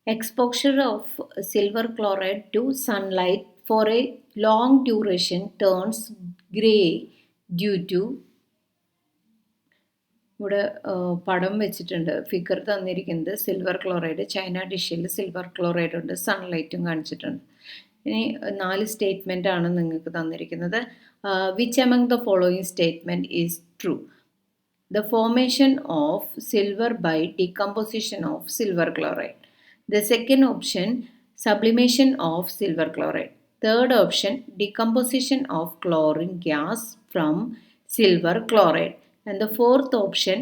Exposure of silver chloride to sunlight for a long duration turns gray due to ഇവിടെ പടം വെച്ചിട്ടുണ്ട്. Figure തന്നിരിക്കുന്നത് silver chloride, China ഡിഷിൽ silver chloride ഉണ്ട്, സൺലൈറ്റും കാണിച്ചിട്ടുണ്ട്. ഇനി 4 സ്റ്റേറ്റ്മെൻ്റ് ആണ് നിങ്ങൾക്ക് തന്നിരിക്കുന്നത്. Which among the following statement is true? The formation of silver by decomposition of silver chloride. The second option, sublimation of silver chloride. Third option, decomposition of chlorine gas from silver chloride. And the fourth option,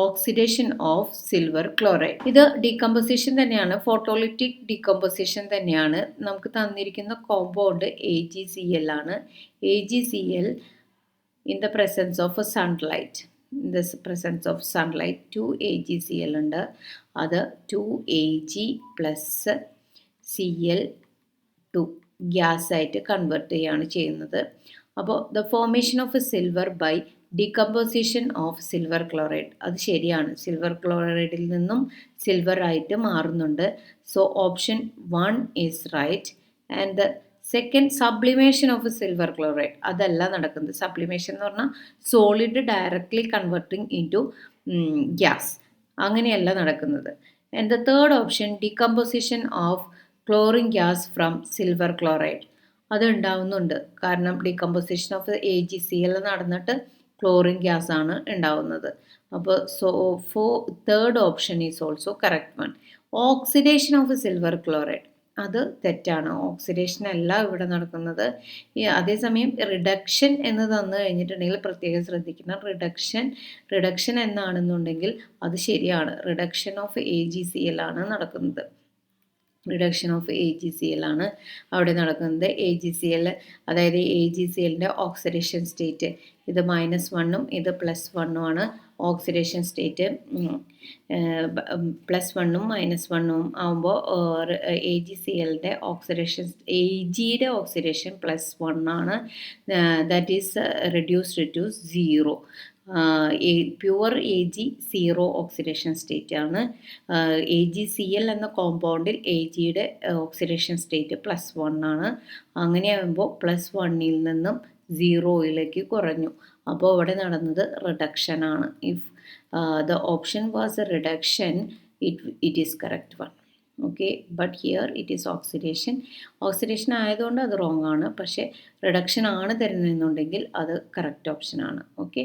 oxidation of silver chloride. ഇത് decomposition തന്നെയാണ്, photolytic decomposition തന്നെയാണ്. നമുക്ക് തന്നിരിക്കുന്ന compound AgCl ആണ്. AgCl in the presence of sunlight, in the presence of sunlight 2 AgCl ഉണ്ട്. അത് 2Ag plus Cl2 gas ആയിട്ട് convert ചെയ്യുകയാണ് ചെയ്യുന്നത്. അപ്പോൾ the formation of silver by decomposition of silver chloride, അത് ശരിയാണ്. സിൽവർ ക്ലോറൈഡിൽ നിന്നും സിൽവർ ആയിട്ട് മാറുന്നുണ്ട്. So option 1 is right. And the second, sublimation of silver chloride, അതല്ല നടക്കുന്നത്. സബ്ലിമേഷൻ എന്ന് പറഞ്ഞാൽ solid directly converting into gas, അങ്ങനെയല്ല നടക്കുന്നത്. And the third option, decomposition of chlorine gas from silver chloride, അത് ഉണ്ടാവുന്നുണ്ട്. കാരണം ഡീകമ്പോസിഷൻ ഓഫ് AgCl നടന്നിട്ട് ക്ലോറിൻ ഗ്യാസ് ആണ് ഉണ്ടാവുന്നത്. അപ്പോൾ third option is also correct one. Oxidation of silver chloride, അത് തെറ്റാണ്. ഓക്സിഡേഷൻ അല്ല ഇവിടെ നടക്കുന്നത്. അതേസമയം റിഡക്ഷൻ എന്ന് തന്നു കഴിഞ്ഞിട്ടുണ്ടെങ്കിൽ പ്രത്യേകം ശ്രദ്ധിക്കണം. റിഡക്ഷൻ എന്നാണെന്നുണ്ടെങ്കിൽ അത് ശരിയാണ്. റിഡക്ഷൻ ഓഫ് AgCl ആണ് നടക്കുന്നത്. റിഡക്ഷൻ ഓഫ് AgCl ആണ് അവിടെ നടക്കുന്നത്. AgCl, അതായത് AgClൻ്റെ ഓക്സിഡേഷൻ സ്റ്റേറ്റ് ഇത് -1ഉം ഇത് +1ഉം ആണ്. ഓക്സിഡേഷൻ സ്റ്റേറ്റ് +1ഉം -1ഉം ആകുമ്പോൾ AgClൻ്റെ ഓക്സിഡേഷൻ, Agയുടെ ഓക്സിഡേഷൻ +1 ആണ്. That is reduced to 0. Pure Ag 0 oxidation state ആണ്. AgCl എന്ന കോമ്പൗണ്ടിൽ Agയുടെ ഓക്സിഡേഷൻ സ്റ്റേറ്റ് +1 ആണ്. അങ്ങനെയാകുമ്പോൾ +1ൽ നിന്നും 0യിലേക്ക് കുറഞ്ഞു. അപ്പോൾ ഇവിടെ നടന്നത് റിഡക്ഷൻ ആണ്. If the option was A reduction, it is correct one. Okay, but here it is oxidation. Oxidation ആയതുകൊണ്ട് അത് റോങ് ആണ്. പക്ഷേ റിഡക്ഷൻ ആണ് തരുന്നതെന്നുണ്ടെങ്കിൽ അത് കറക്റ്റ് ഓപ്ഷൻ ആണ്. ഓക്കെ.